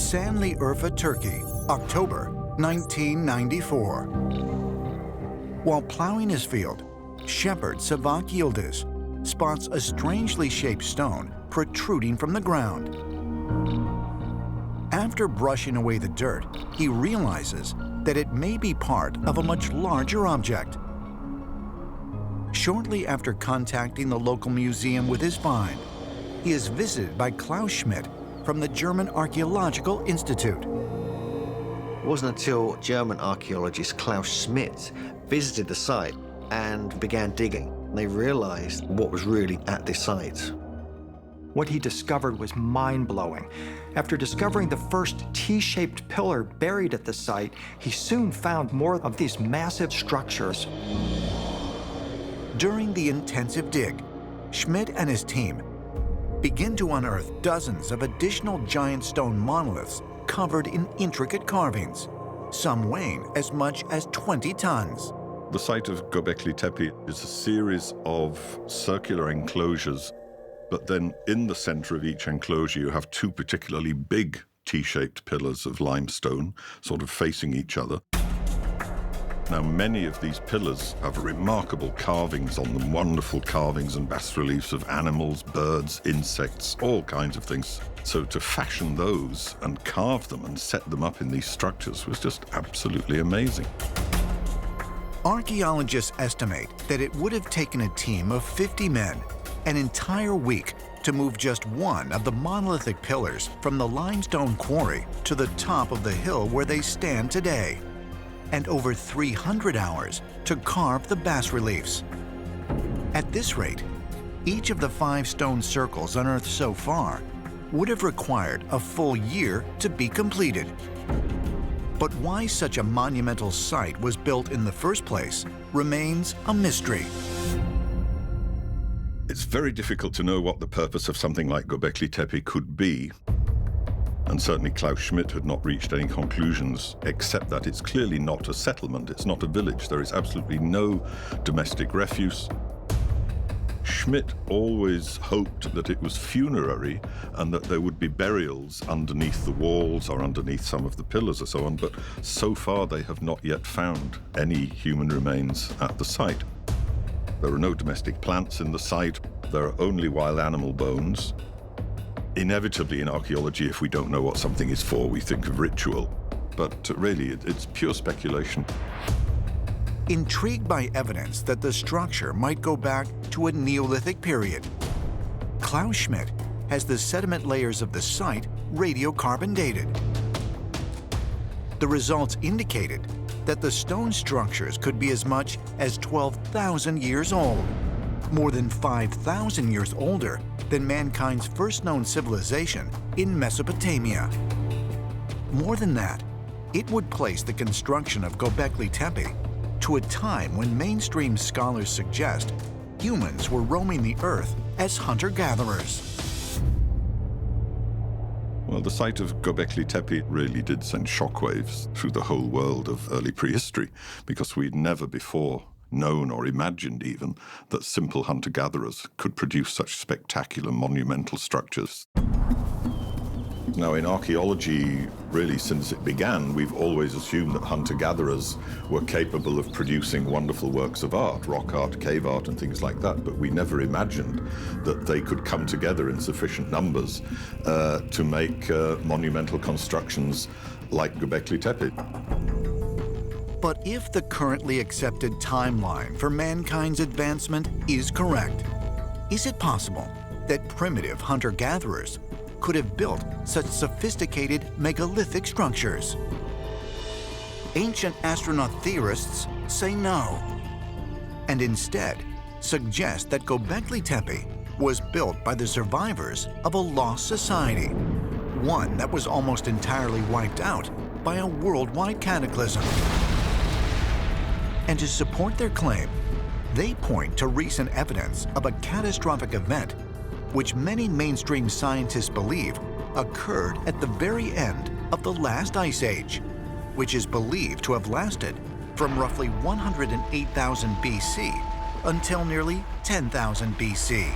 Şanlıurfa, Turkey, October 1994. While plowing his field, shepherd Savak Yildiz spots a strangely shaped stone protruding from the ground. After brushing away the dirt, he realizes that it may be part of a much larger object. Shortly after contacting the local museum with his find, he is visited by Klaus Schmidt from the German Archaeological Institute. It wasn't until German archaeologist Klaus Schmidt visited the site and began digging. They realized what was really at this site. What he discovered was mind-blowing. After discovering the first T-shaped pillar buried at the site, he soon found more of these massive structures. During the intensive dig, Schmidt and his team begin to unearth dozens of additional giant stone monoliths covered in intricate carvings, some weighing as much as 20 tons. The site of Göbekli Tepe is a series of circular enclosures, but then in the center of each enclosure you have two particularly big T-shaped pillars of limestone, sort of facing each other. Now, many of these pillars have remarkable carvings on them, wonderful carvings and bas-reliefs of animals, birds, insects, all kinds of things. So to fashion those and carve them and set them up in these structures was just absolutely amazing. Archaeologists estimate that it would have taken a team of 50 men an entire week to move just one of the monolithic pillars from the limestone quarry to the top of the hill where they stand today, and over 300 hours to carve the bas-reliefs. At this rate, each of the 5 stone circles unearthed so far would have required a full year to be completed. But why such a monumental site was built in the first place remains a mystery. It's very difficult to know what the purpose of something like Göbekli Tepe could be. And certainly Klaus Schmidt had not reached any conclusions, except that it's clearly not a settlement, it's not a village. There is absolutely no domestic refuse. Schmidt always hoped that it was funerary and that there would be burials underneath the walls or underneath some of the pillars or so on, but so far they have not yet found any human remains at the site. There are no domestic plants in the site. There are only wild animal bones. Inevitably in archaeology, if we don't know what something is for, we think of ritual. But really, it's pure speculation. Intrigued by evidence that the structure might go back to a Neolithic period, Klaus Schmidt has the sediment layers of the site radiocarbon dated. The results indicated that the stone structures could be as much as 12,000 years old, more than 5,000 years older than mankind's first known civilization in Mesopotamia. More than that, it would place the construction of Göbekli Tepe to a time when mainstream scholars suggest humans were roaming the earth as hunter-gatherers. Well, the site of Göbekli Tepe really did send shockwaves through the whole world of early prehistory, because we'd never before known or imagined even that simple hunter-gatherers could produce such spectacular monumental structures. Now, in archaeology, really since it began, we've always assumed that hunter-gatherers were capable of producing wonderful works of art, rock art, cave art, and things like that, but we never imagined that they could come together in sufficient numbers to make monumental constructions like Göbekli Tepe. But if the currently accepted timeline for mankind's advancement is correct, is it possible that primitive hunter-gatherers could have built such sophisticated megalithic structures? Ancient astronaut theorists say no, and instead suggest that Göbekli Tepe was built by the survivors of a lost society, one that was almost entirely wiped out by a worldwide cataclysm. And to support their claim, they point to recent evidence of a catastrophic event which many mainstream scientists believe occurred at the very end of the last ice age, which is believed to have lasted from roughly 108,000 BC until nearly 10,000 BC.